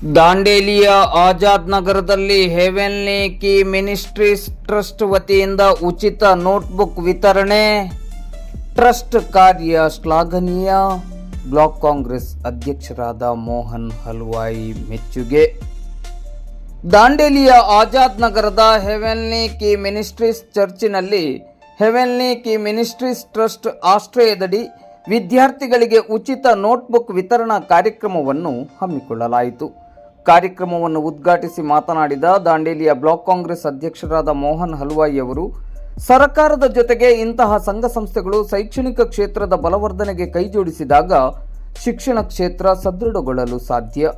ದಾಂಡೇಲಿಯ ಆಜಾದ್ ನಗರದಲ್ಲಿ heavenly key ministries trust ವತಿಯಿಂದ ಉಚಿತ ನೋಟ್ಬುಕ್ ವಿತರಣೆ. ಟ್ರಸ್ಟ್ ಕಾರ್ಯ ಶ್ಲಾಘನೀಯ. ಬ್ಲಾಕ್ ಕಾಂಗ್ರೆಸ್ ಅಧ್ಯಕ್ಷರಾದ ಮೋಹನ್ ಹಲ್ವಾಯಿ ಮೆಚ್ಚುಗೆ. ದಾಂಡೇಲಿಯ ಆಜಾದ್ ನಗರದ ಹೆವೆನ್ಲಿ ಕೀ ಮಿನಿಸ್ಟ್ರೀಸ್ ಚರ್ಚಿನಲ್ಲಿ ಹೆವೆನ್ಲಿ ಕೀ ಮಿನಿಸ್ಟ್ರೀಸ್ ಟ್ರಸ್ಟ್ ಆಶ್ರಯದಡಿ ವಿದ್ಯಾರ್ಥಿಗಳಿಗೆ ಉಚಿತ ನೋಟ್ಬುಕ್ ವಿತರಣಾ ಕಾರ್ಯಕ್ರಮವನ್ನು ಹಮ್ಮಿಕೊಳ್ಳಲಾಯಿತು. ಕಾರ್ಯಕ್ರಮವನ್ನು ಉದ್ಘಾಟಿಸಿ ಮಾತನಾಡಿದ ದಾಂಡೇಲಿಯ ಬ್ಲಾಕ್ ಕಾಂಗ್ರೆಸ್ ಅಧ್ಯಕ್ಷರಾದ ಮೋಹನ್ ಹಲ್ವಾಯಿ ಅವರು, ಸರ್ಕಾರದ ಜೊತೆಗೆ ಇಂತಹ ಸಂಘ ಸಂಸ್ಥೆಗಳು ಶೈಕ್ಷಣಿಕ ಕ್ಷೇತ್ರದ ಬಲವರ್ಧನೆಗೆ ಕೈಜೋಡಿಸಿದಾಗ ಶಿಕ್ಷಣ ಕ್ಷೇತ್ರ ಸದೃಢಗೊಳ್ಳಲು ಸಾಧ್ಯ.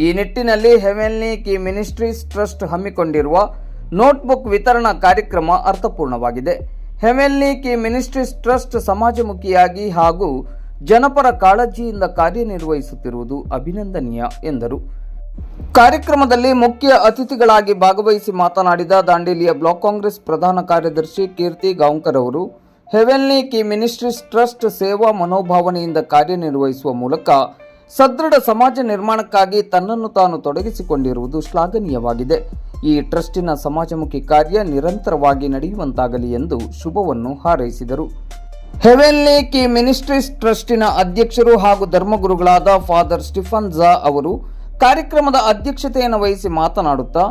ಈ ನಿಟ್ಟಿನಲ್ಲಿ ಹೆವೆನ್ಲಿ ಕೀ ಮಿನಿಸ್ಟ್ರೀಸ್ ಟ್ರಸ್ಟ್ ಹಮ್ಮಿಕೊಂಡಿರುವ ನೋಟ್ಬುಕ್ ವಿತರಣಾ ಕಾರ್ಯಕ್ರಮ ಅರ್ಥಪೂರ್ಣವಾಗಿದೆ. ಹೆವೆನ್ಲಿ ಕೀ ಮಿನಿಸ್ಟ್ರೀಸ್ ಟ್ರಸ್ಟ್ ಸಮಾಜಮುಖಿಯಾಗಿ ಹಾಗೂ ಜನಪರ ಕಾಳಜಿಯಿಂದ ಕಾರ್ಯನಿರ್ವಹಿಸುತ್ತಿರುವುದು ಅಭಿನಂದನೀಯ ಎಂದರು. ಕಾರ್ಯಕ್ರಮದಲ್ಲಿ ಮುಖ್ಯ ಅತಿಥಿಗಳಾಗಿ ಭಾಗವಹಿಸಿ ಮಾತನಾಡಿದ ದಾಂಡೇಲಿಯ ಬ್ಲಾಕ್ ಕಾಂಗ್ರೆಸ್ ಪ್ರಧಾನ ಕಾರ್ಯದರ್ಶಿ ಕೀರ್ತಿ ಗಾಂವ್ಕರ್ ಅವರು, ಹೆವೆನ್ಲಿ ಕೀ ಮಿನಿಸ್ಟ್ರೀಸ್ ಟ್ರಸ್ಟ್ ಸೇವಾ ಮನೋಭಾವನೆಯಿಂದ ಕಾರ್ಯನಿರ್ವಹಿಸುವ ಮೂಲಕ ಸದೃಢ ಸಮಾಜ ನಿರ್ಮಾಣಕ್ಕಾಗಿ ತನ್ನನ್ನು ತಾನು ತೊಡಗಿಸಿಕೊಂಡಿರುವುದು ಶ್ಲಾಘನೀಯವಾಗಿದೆ. ಈ ಟ್ರಸ್ಟಿನ ಸಮಾಜಮುಖಿ ಕಾರ್ಯ ನಿರಂತರವಾಗಿ ನಡೆಯುವಂತಾಗಲಿ ಎಂದು ಶುಭವನ್ನು ಹಾರೈಸಿದರು. ಹೆವೆನ್ಲಿ ಕೀ ಮಿನಿಸ್ಟ್ರೀಸ್ ಟ್ರಸ್ಟಿನ ಅಧ್ಯಕ್ಷರು ಹಾಗೂ ಧರ್ಮಗುರುಗಳಾದ ಫಾದರ್ ಸ್ಟಿಫನ್ ಝಾ ಅವರು ಕಾರ್ಯಕ್ರಮದ ಅಧ್ಯಕ್ಷತೆಯನ್ನು ವಹಿಸಿ ಮಾತನಾಡುತ್ತಾ,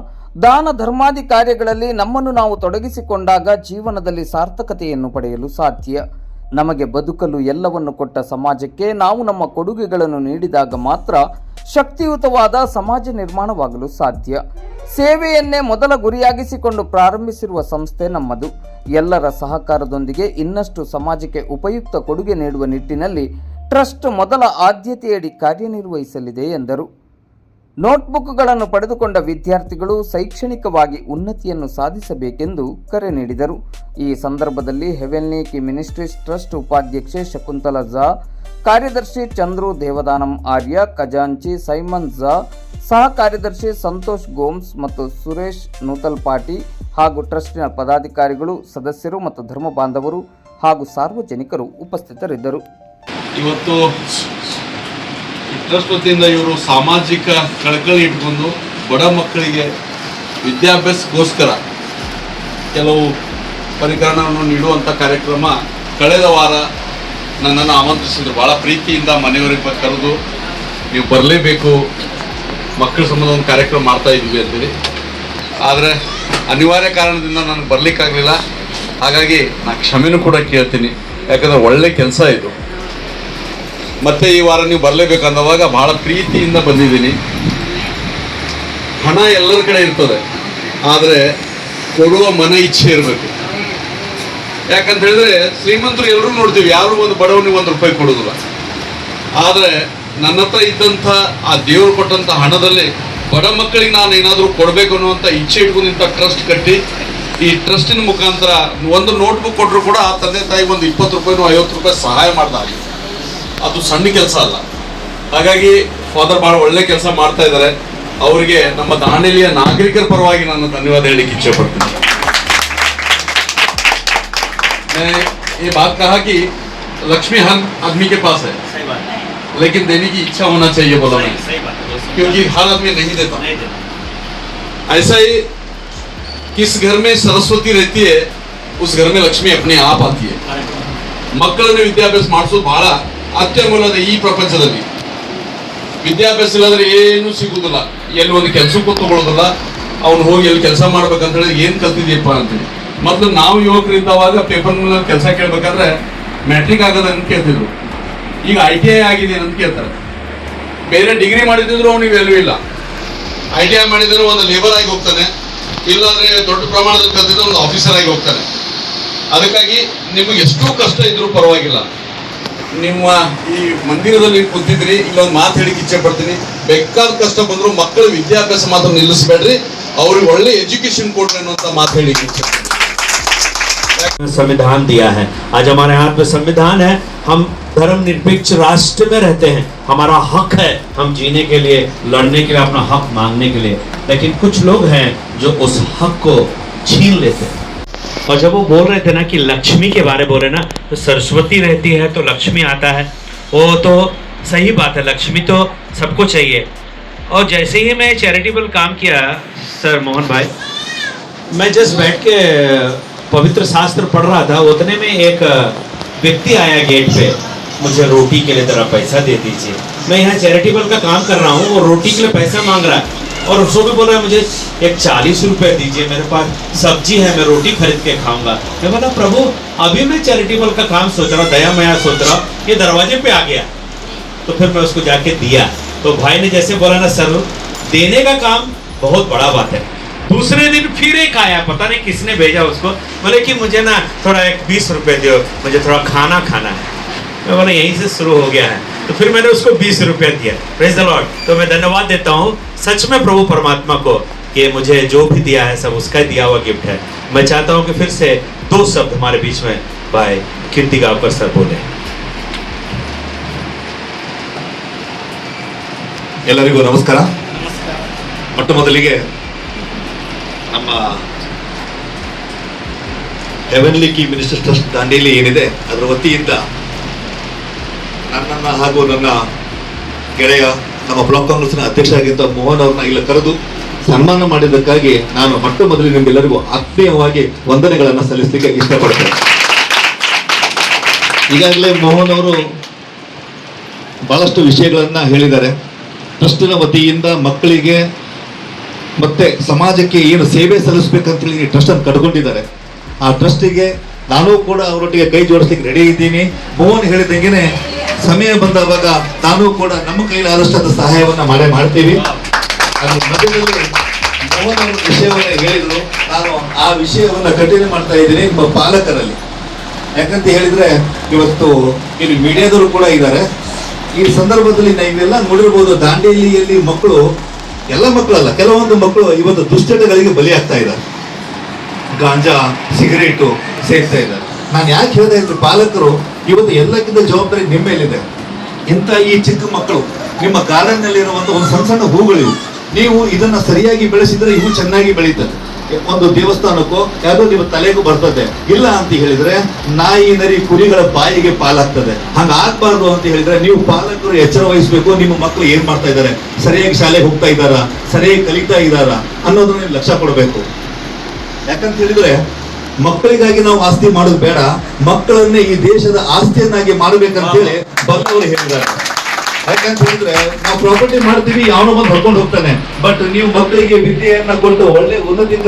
ದಾನ ಧರ್ಮಾದಿ ಕಾರ್ಯಗಳಲ್ಲಿ ನಮ್ಮನ್ನು ನಾವು ತೊಡಗಿಸಿಕೊಂಡಾಗ ಜೀವನದಲ್ಲಿ ಸಾರ್ಥಕತೆಯನ್ನು ಪಡೆಯಲು ಸಾಧ್ಯ. ನಮಗೆ ಬದುಕಲು ಎಲ್ಲವನ್ನು ಕೊಟ್ಟ ಸಮಾಜಕ್ಕೆ ನಾವು ನಮ್ಮ ಕೊಡುಗೆಗಳನ್ನು ನೀಡಿದಾಗ ಮಾತ್ರ ಶಕ್ತಿಯುತವಾದ ಸಮಾಜ ನಿರ್ಮಾಣವಾಗಲು ಸಾಧ್ಯ. ಸೇವೆಯನ್ನೇ ಮೊದಲ ಗುರಿಯಾಗಿಸಿಕೊಂಡು ಪ್ರಾರಂಭಿಸಿರುವ ಸಂಸ್ಥೆ ನಮ್ಮದು. ಎಲ್ಲರ ಸಹಕಾರದೊಂದಿಗೆ ಇನ್ನಷ್ಟು ಸಮಾಜಕ್ಕೆ ಉಪಯುಕ್ತ ಕೊಡುಗೆ ನೀಡುವ ನಿಟ್ಟಿನಲ್ಲಿ ಟ್ರಸ್ಟ್ ಮೊದಲ ಆದ್ಯತೆಯಡಿ ಕಾರ್ಯನಿರ್ವಹಿಸಲಿದೆ ಎಂದರು. ನೋಟ್ಬುಕ್ಗಳನ್ನು ಪಡೆದುಕೊಂಡ ವಿದ್ಯಾರ್ಥಿಗಳು ಶೈಕ್ಷಣಿಕವಾಗಿ ಉನ್ನತಿಯನ್ನು ಸಾಧಿಸಬೇಕೆಂದು ಕರೆ ನೀಡಿದರು. ಈ ಸಂದರ್ಭದಲ್ಲಿ ಹೆವೆನ್ಲಿ ಕೀ ಮಿನಿಸ್ಟ್ರೀಸ್ ಟ್ರಸ್ಟ್ ಉಪಾಧ್ಯಕ್ಷೆ ಶಕುಂತಲಾ ಝಾ, ಕಾರ್ಯದರ್ಶಿ ಚಂದ್ರು ದೇವದಾನಂ ಆರ್ಯ, ಖಜಾಂಚಿ ಸೈಮನ್ ಝಾ, ಸಹ ಕಾರ್ಯದರ್ಶಿ ಸಂತೋಷ್ ಗೋಮ್ಸ್ ಮತ್ತು ಸುರೇಶ್ ನೂತಲ್ಪಾಟಿ ಹಾಗೂ ಟ್ರಸ್ಟಿನ ಪದಾಧಿಕಾರಿಗಳು, ಸದಸ್ಯರು ಮತ್ತು ಧರ್ಮ ಬಾಂಧವರು ಹಾಗೂ ಸಾರ್ವಜನಿಕರು ಉಪಸ್ಥಿತರಿದ್ದರು. ಇವತ್ತು ಟ್ರಸ್ಟ್ ವತಿಯಿಂದ ಇವರು ಸಾಮಾಜಿಕ ಕಳಕಳಿ ಇಟ್ಕೊಂಡು ಬಡ ಮಕ್ಕಳಿಗೆ ವಿದ್ಯಾಭ್ಯಾಸಕ್ಕೋಸ್ಕರ ಕೆಲವು ಪರಿಕರಣವನ್ನು ನೀಡುವಂಥ ಕಾರ್ಯಕ್ರಮ ಕಳೆದ ವಾರ ನನ್ನನ್ನು ಆಮಂತ್ರಿಸಿದ್ರು. ಭಾಳ ಪ್ರೀತಿಯಿಂದ ಮನೆಯವರಿಗೆ ಕರೆದು ನೀವು ಬರಲೇಬೇಕು, ಮಕ್ಕಳ ಸಂಬಂಧ ಒಂದು ಕಾರ್ಯಕ್ರಮ ಮಾಡ್ತಾ ಇದ್ವಿ ಅಂತೇಳಿ. ಆದರೆ ಅನಿವಾರ್ಯ ಕಾರಣದಿಂದ ನನಗೆ ಬರಲಿಕ್ಕಾಗಲಿಲ್ಲ. ಹಾಗಾಗಿ ನಾನು ಕ್ಷಮೆನೂ ಕೂಡ ಕೇಳ್ತೀನಿ, ಯಾಕಂದರೆ ಒಳ್ಳೆ ಕೆಲಸ ಇದು. ಮತ್ತೆ ಈ ವಾರ ನೀವು ಬರಲೇಬೇಕಂದವಾಗ ಭಾಳ ಪ್ರೀತಿಯಿಂದ ಬಂದಿದ್ದೀನಿ. ಹಣ ಎಲ್ಲರ ಕಡೆ ಇರ್ತದೆ, ಆದರೆ ಕೊಡುವ ಮನ ಇಚ್ಛೆ ಇರಬೇಕು. ಯಾಕಂತ ಹೇಳಿದ್ರೆ ಶ್ರೀಮಂತರು ಎಲ್ಲರೂ ನೋಡ್ತೀವಿ, ಯಾರು ಒಂದು ಬಡವನಿಗೆ ₹1 ಕೊಡೋದಿಲ್ಲ. ಆದರೆ ನನ್ನ ಹತ್ರ ಇದ್ದಂಥ ಆ ದೇವರು ಕೊಟ್ಟಂಥ ಹಣದಲ್ಲಿ ಬಡ ಮಕ್ಕಳಿಗೆ ನಾನು ಏನಾದರೂ ಕೊಡಬೇಕು ಅನ್ನುವಂಥ ಇಚ್ಛೆ ಇಟ್ಕೊಂಡಿಂಥ ಟ್ರಸ್ಟ್ ಕಟ್ಟಿ, ಈ ಟ್ರಸ್ಟಿನ ಮುಖಾಂತರ ಒಂದು ನೋಟ್ಬುಕ್ ಕೊಟ್ಟರು ಕೂಡ ಆ ತಂದೆ ತಾಯಿಗೆ ಒಂದು ₹20 ₹50 ಸಹಾಯ ಮಾಡಿದಾಗ ಅದು ಸಣ್ಣ ಕೆಲಸ ಅಲ್ಲ. ಹಾಗಾಗಿ ಫಾದರ್ ಭಾಳ ಒಳ್ಳೆ ಕೆಲಸ ಮಾಡ್ತಾ ಇದ್ದಾರೆ. ಅವರಿಗೆ ನಮ್ಮ ದಾಂಡೇಲಿಯ ನಾಗರಿಕರ ಪರವಾಗಿ ನಾನು ಧನ್ಯವಾದ ಹೇಳಲಿಕ್ಕೆ ಇಚ್ಛೆ ಪಡ್ತೀನಿ. ये बात कहा कि लक्ष्मी हर आदमी के पास है, लेकिन देने की इच्छा होना चाहिए, बोला मैं, क्योंकि हर आदमी नहीं देता. ऐसा ही किस घर में सरस्वती रहती है उस घर में लक्ष्मी अपने आप आती है. ಮಕ್ಕಳನ್ನು ವಿದ್ಯಾಭ್ಯಾಸ ಮಾಡಿಸೋದು ಬಹಳ ಅತ್ಯಮೂಲ್ಯದ ಈ ಪ್ರಪಂಚದಲ್ಲಿ. ವಿದ್ಯಾಭ್ಯಾಸ ಇಲ್ಲದ್ರೆ ಏನು ಸಿಗುವುದಿಲ್ಲ, ಎಲ್ಲಿ ಒಂದು ಕೆಲಸಕ್ಕೂ ತಗೊಳ್ಳೋದಿಲ್ಲ. ಅವ್ನು ಹೋಗಿ ಎಲ್ಲಿ ಕೆಲಸ ಮಾಡ್ಬೇಕಂತ ಹೇಳಿ ಏನು ಕಲ್ತಿದ್ಯಪ್ಪ ಅಂತೇಳಿ. ಮೊದಲು ನಾವು ಯುವಕರಿದ್ದವಾಗ ಪೇಪರ್ ಮೇಲೆ ಕೆಲಸ ಕೇಳಬೇಕಾದ್ರೆ ಮ್ಯಾಟ್ರಿಕ್ ಆಗೋದನ್ನು ಕೇಳ್ತಿದ್ರು. ಈಗ ITI ಆಗಿದೆ ಅಂತ ಕೇಳ್ತಾರೆ. ಬೇರೆ ಡಿಗ್ರಿ ಮಾಡಿದ್ರು ಅವನಿಗೆ ವ್ಯಾಲ್ಯೂ ಇಲ್ಲ. ITI ಮಾಡಿದ್ರೆ ಒಂದು ಲೇಬರ್ ಆಗಿ ಹೋಗ್ತಾನೆ, ಇಲ್ಲಾಂದ್ರೆ ದೊಡ್ಡ ಪ್ರಮಾಣದಲ್ಲಿ ಕಲ್ತಿದ್ರೆ ಒಂದು ಆಫೀಸರ್ ಆಗಿ ಹೋಗ್ತಾನೆ. ಅದಕ್ಕಾಗಿ ನಿಮಗೆ ಎಷ್ಟು ಕಷ್ಟ ಇದ್ರೂ ಪರವಾಗಿಲ್ಲ, ನಿಮ್ಮ ಈ ಮಂದಿರದಲ್ಲಿ ಕೂತಿದ್ರಿ, ಇಲ್ಲೊಂದು ಮಾತು ಹೇಳಿಕ್ಕೆ ಇಚ್ಛೆ ಪಡ್ತೀನಿ. ಬೇಕಾದ ಕಷ್ಟ ಬಂದ್ರು ಮಕ್ಕಳ ವಿದ್ಯಾಭ್ಯಾಸ ಮಾತ್ರ ನಿಲ್ಲಿಸಬೇಡ್ರಿ, ಅವ್ರಿಗೆ ಒಳ್ಳೆ ಎಜುಕೇಶನ್ ಕೊಡ್ರಿ ಅನ್ನುವಂಥ ಮಾತು ಹೇಳಿಕ್ಕೆ ಇಚ್ಛೆ ಪಡ್ತೀನಿ. संविधान दिया है, आज हमारे हाथ में संविधान है. हम धर्मनिरपेक्ष राष्ट्र में रहते हैं, हमारा हक है हम जीने के लिए, लड़ने के लिए, अपना हक मांगने के लिए. लेकिन कुछ लोग हैं जो उस हक को छीन लेते हैं. और जब वो बोल रहे थे ना कि लक्ष्मी के बारे बोले ना, तो सरस्वती रहती है तो लक्ष्मी आता है, वो तो सही बात है, लक्ष्मी तो सबको चाहिए. और जैसे ही मैं चैरिटेबल काम किया सर मोहन भाई, मैं जस्ट बैठ के पवित्र शास्त्र पढ़ रहा था, उतने में एक व्यक्ति आया गेट पे, मुझे रोटी के लिए जरा पैसा दे दीजिए। मैं यहाँ चैरिटेबल का काम कर रहा हूँ और रोटी के लिए पैसा मांग रहा है, और उसको भी बोल रहा है मुझे एक 40 रुपए दीजिए, मेरे पास सब्जी है, मैं रोटी खरीद के खाऊंगा। मैं बोला प्रभु अभी मैं चैरिटेबल का काम सोच रहा हूँ, दया मया सोच रहा हूँ, ये दरवाजे पे आ गया। तो फिर मैं उसको जाके दिया, तो भाई ने जैसे बोला ना सर, देने का काम बहुत बड़ा बात है। दूसरे दिन फिर एक आया, पता नहीं किसने भेजा उसको, बोले कि मुझे ना थोड़ा एक 20 रुपए दो, मुझे थोड़ा खाना खाना है। मैं बोला यहीं से शुरू हो गया है, तो फिर मैंने उसको 20 रुपया दिया। Praise the Lord. तो मैं धन्यवाद देता हूँ सच में प्रभु परमात्मा को कि मुझे जो भी दिया है सब उसका दिया हुआ गिफ्ट है। मैं चाहता हूँ कि फिर से 2 शब्द हमारे बीच में भाई कीर्ति गावकर सर बोले। ಎಲ್ಲರಿಗೂ ನಮಸ್ಕಾರ. ಮೊಟ್ಟ ಮೊದಲಿಗೆ ನಮ್ಮ heavenly key ministers trust Dandeli ಏನಿದೆ ಅದರ ವತಿಯಿಂದ ನನ್ನನ್ನು ಹಾಗೂ ನನ್ನ ಗೆಳೆಯ ನಮ್ಮ ಬ್ಲಾಕ್ ಕಾಂಗ್ರೆಸ್ನ ಅಧ್ಯಕ್ಷ ಆಗಿದ್ದ ಮೋಹನ್ ಅವ್ರನ್ನ ಇಲ್ಲಿ ಕರೆದು ಸನ್ಮಾನ ಮಾಡಿದ್ದಕ್ಕಾಗಿ ನಾನು ಮೊಟ್ಟ ಮೊದಲಿಗೆ ನಿಮ್ಮೆಲ್ಲರಿಗೂ ಆತ್ಮೀಯವಾಗಿ ವಂದನೆಗಳನ್ನು ಸಲ್ಲಿಸಲಿಕ್ಕೆ ಇಷ್ಟಪಡ್ತೇನೆ. ಈಗಾಗಲೇ ಮೋಹನ್ ಅವರು ಬಹಳಷ್ಟು ವಿಷಯಗಳನ್ನ ಹೇಳಿದ್ದಾರೆ. ಟ್ರಸ್ಟಿನ ವತಿಯಿಂದ ಮಕ್ಕಳಿಗೆ ಮತ್ತೆ ಸಮಾಜಕ್ಕೆ ಏನು ಸೇವೆ ಸಲ್ಲಿಸಬೇಕಂತೇಳಿ ಟ್ರಸ್ಟ್ ಅನ್ನು ಕಟ್ಕೊಂಡಿದ್ದಾರೆ. ಆ ಟ್ರಸ್ಟಿಗೆ ನಾನು ಕೂಡ ಅವರೊಟ್ಟಿಗೆ ಕೈ ಜೋಡಿಸ್ಲಿಕ್ಕೆ ರೆಡಿ ಇದ್ದೀನಿ. ಮೋಹನ್ ಹೇಳಿದಂಗೆನೆ ಸಮಯ ಬಂದಾಗ ನಾನು ಕೂಡ ನಮ್ಮ ಕೈಲಾದಷ್ಟು ಸಹಾಯವನ್ನ ಮಾಡ್ತೀವಿ. ಅದ್ರ ಮಧ್ಯದಲ್ಲಿ ಮೋಹನ್ ಅವರ ವಿಷಯವನ್ನ ಹೇಳಿದ್ರು, ನಾನು ಆ ವಿಷಯವನ್ನ ಕಂಟಿನ್ಯೂ ಮಾಡ್ತಾ ಇದ್ದೀನಿ ನಿಮ್ಮ ಪಾಲಕರಲ್ಲಿ. ಯಾಕಂತ ಹೇಳಿದ್ರೆ ಇವತ್ತು ಇಲ್ಲಿ ಮೀಡಿಯಾದವರು ಕೂಡ ಇದ್ದಾರೆ. ಈ ಸಂದರ್ಭದಲ್ಲಿ ನೀವೆಲ್ಲ ನೋಡಿರ್ಬೋದು, ದಾಂಡೇಲಿಯಲ್ಲಿ ಮಕ್ಕಳು, ಎಲ್ಲ ಮಕ್ಕಳಲ್ಲ, ಕೆಲವೊಂದು ಮಕ್ಕಳು ಇವತ್ತು ದುಶ್ಚಟಗಳಿಗೆ ಬಲಿಯಾಗ್ತಾ ಇದ್ದಾರೆ. ಗಾಂಜಾ, ಸಿಗರೇಟು ಸೇರ್ತಾ ಇದ್ದಾರೆ. ನಾನು ಯಾಕೆ ಹೇಳ್ತಾ ಇದ್ರು, ಪಾಲಕರು ಇವತ್ತು ಎಲ್ಲಕ್ಕಿಂತ ಜವಾಬ್ದಾರಿ ನಿಮ್ಮ ಮೇಲಿದೆ. ಇಂಥ ಈ ಚಿಕ್ಕ ಮಕ್ಕಳು ನಿಮ್ಮ ಗಾರ್ಡನ್ ನಲ್ಲಿ ಇರುವಂತ ಒಂದು ಸಣ್ಣ ಸಣ್ಣ ಹೂಗಳಿವು, ನೀವು ಇದನ್ನ ಸರಿಯಾಗಿ ಬೆಳೆಸಿದ್ರೆ ಇವು ಚೆನ್ನಾಗಿ ಬೆಳೀತದೆ. ಒಂದು ದೇವಸ್ಥಾನಕ್ಕೋ ಯಾವುದೋ ನಿಮ್ಮ ತಲೆಗೂ ಬರ್ತದೆ. ಇಲ್ಲ ಅಂತ ಹೇಳಿದ್ರೆ ನಾಯಿ ನರಿ ಕುರಿಗಳ ಬಾಯಿಗೆ ಪಾಲಾಗ್ತದೆ. ಹಂಗಾಗ್ಬಾರ್ದು ಅಂತ ಹೇಳಿದ್ರೆ ನೀವು ಪಾಲಕರು ಎಚ್ಚರ ವಹಿಸಬೇಕು. ನಿಮ್ಮ ಮಕ್ಕಳು ಏನ್ ಮಾಡ್ತಾ ಇದ್ದಾರೆ, ಸರಿಯಾಗಿ ಶಾಲೆಗೆ ಹೋಗ್ತಾ ಇದ್ದಾರಾ, ಸರಿಯಾಗಿ ಕಲಿತಾ ಇದ್ದಾರಾ ಅನ್ನೋದನ್ನ ನೀವು ಲಕ್ಷ್ಯ ಕೊಡಬೇಕು. ಯಾಕಂತ ಹೇಳಿದ್ರೆ ಮಕ್ಕಳಿಗಾಗಿ ನಾವು ಆಸ್ತಿ ಮಾಡೋದು ಬೇಡ, ಮಕ್ಕಳನ್ನೇ ಈ ದೇಶದ ಆಸ್ತಿಯನ್ನಾಗಿ ಮಾಡಬೇಕಂತೇಳಿ ಬಲ್ಲವರು ಹೇಳಿದ್ದಾರೆ. ಯಾಕಂತ ಹೇಳಿದ್ರೆ ನಾವು ಪ್ರಾಪರ್ಟಿ ಮಾಡ್ತೀವಿ, ಯಾವನೋ ಬಂದು ಹೊಡ್ಕೊಂಡು ಹೋಗ್ತಾನೆ. ಬಟ್ ನೀವು ಮಕ್ಕಳಿಗೆ ವಿದ್ಯೆಯನ್ನ ಕೊಟ್ಟು ಒಳ್ಳೆ ಉನ್ನತಿತ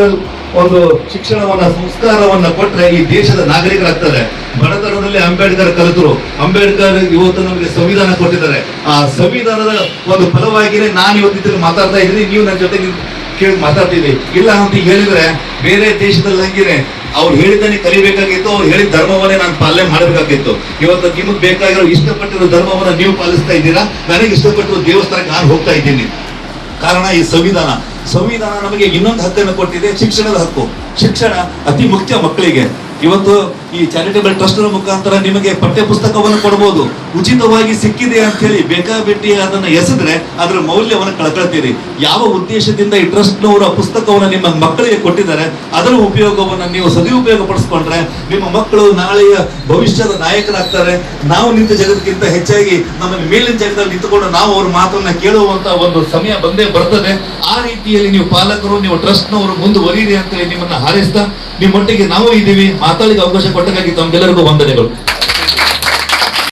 ಒಂದು ಶಿಕ್ಷಣವನ್ನ, ಸಂಸ್ಕಾರವನ್ನ ಕೊಟ್ರೆ ಈ ದೇಶದ ನಾಗರಿಕರಾಗ್ತಾರೆ. ಬಡತನದಲ್ಲಿ ಅಂಬೇಡ್ಕರ್ ಕಲಿತರು. ಅಂಬೇಡ್ಕರ್ ಇವತ್ತು ನಮಗೆ ಸಂವಿಧಾನ ಕೊಟ್ಟಿದ್ದಾರೆ. ಆ ಸಂವಿಧಾನದ ಒಂದು ಫಲವಾಗಿಯೇ ನಾನು ಇವತ್ತಿದ್ರೆ ಮಾತಾಡ್ತಾ ಇದ್ದೀನಿ, ನೀವು ನನ್ನ ಜೊತೆಗೆ ಕೇಳಿ ಮಾತಾಡ್ತೀವಿ. ಇಲ್ಲ ಅಂತ ಹೇಳಿದ್ರೆ ಬೇರೆ ದೇಶದಲ್ಲಿ ಹಂಗಿನೇ ಅವ್ರು ಹೇಳಿದ್ದಾನೆ ಕಲಿಬೇಕಾಗಿತ್ತು, ಅವ್ರು ಹೇಳಿದ ಧರ್ಮವನ್ನೇ ನಾನು ಪಾಲನೆ ಮಾಡಬೇಕಾಗಿತ್ತು. ಇವತ್ತು ನಿಮಗೆ ಬೇಕಾಗಿರೋ ಇಷ್ಟಪಟ್ಟಿರೋ ಧರ್ಮವನ್ನ ನೀವು ಪಾಲಿಸ್ತಾ ಇದ್ದೀರಾ, ನನಗೆ ಇಷ್ಟಪಟ್ಟಿರೋ ದೇವಸ್ಥಾನಕ್ಕೆ ನಾನು ಹೋಗ್ತಾ ಇದ್ದೀನಿ. ಕಾರಣ ಈ ಸಂವಿಧಾನ ನಮಗೆ ಇನ್ನೊಂದು ಹಕ್ಕನ್ನು ಕೊಟ್ಟಿದೆ, ಶಿಕ್ಷಣದ ಹಕ್ಕು. ಶಿಕ್ಷಣ ಅತಿ ಮುಖ್ಯ ಮಕ್ಕಳಿಗೆ. ಇವತ್ತು ಈ ಚಾರಿಟೇಬಲ್ ಟ್ರಸ್ಟ್ ಮುಖಾಂತರ ನಿಮಗೆ ಪಠ್ಯ ಪುಸ್ತಕವನ್ನು ಕೊಡಬಹುದು, ಉಚಿತವಾಗಿ ಸಿಕ್ಕಿದೆ ಅಂತ ಹೇಳಿ ಬೇಕಾಬಿಟ್ಟಿ ಅದನ್ನ ಎಸೆದ್ರೆ ಅದರ ಮೌಲ್ಯವನ್ನು ಕಳ್ಕೊಳ್ತೀರಿ. ಯಾವ ಉದ್ದೇಶದಿಂದ ಈ ಟ್ರಸ್ಟ್ ನವರು ಪುಸ್ತಕವನ್ನು ನಿಮ್ಮ ಮಕ್ಕಳಿಗೆ ಕೊಟ್ಟಿದ್ದಾರೆ ಅದರ ಉಪಯೋಗವನ್ನು ನೀವು ಸದುಪಯೋಗ ಪಡಿಸ್ಕೊಂಡ್ರೆ ನಿಮ್ಮ ಮಕ್ಕಳು ನಾಳೆಯ ಭವಿಷ್ಯದ ನಾಯಕರಾಗ್ತಾರೆ. ನಾವು ನಿಂತ ಜಗತ್ತಿಗಿಂತ ಹೆಚ್ಚಾಗಿ ನಮ್ಮ ಮೇಲಿನ ಜಗದಲ್ಲಿ ನಿಂತುಕೊಂಡು ನಾವು ಅವ್ರ ಮಾತನ್ನ ಕೇಳುವಂತ ಒಂದು ಸಮಯ ಬಂದೇ ಬರ್ತದೆ. ಆ ರೀತಿಯಲ್ಲಿ ನೀವು ಪಾಲಕರು, ನೀವು ಟ್ರಸ್ಟ್ ನವರು ಮುಂದುವರಿಯಿರಿ ಅಂತೇಳಿ ನಿಮ್ಮನ್ನ ಹಾರೈಸ್ತಾ ನಿಮ್ಮೊಟ್ಟಿಗೆ ನಾವು ಇದ್ದೀವಿ. ಮಾತಾಡಿದ ಅವಕಾಶ ಕೊಟ್ಟಕ್ಕಾಗಿ ತಮ್ಗೆಲ್ಲರಿಗೂ ವಂದನೆಗಳು.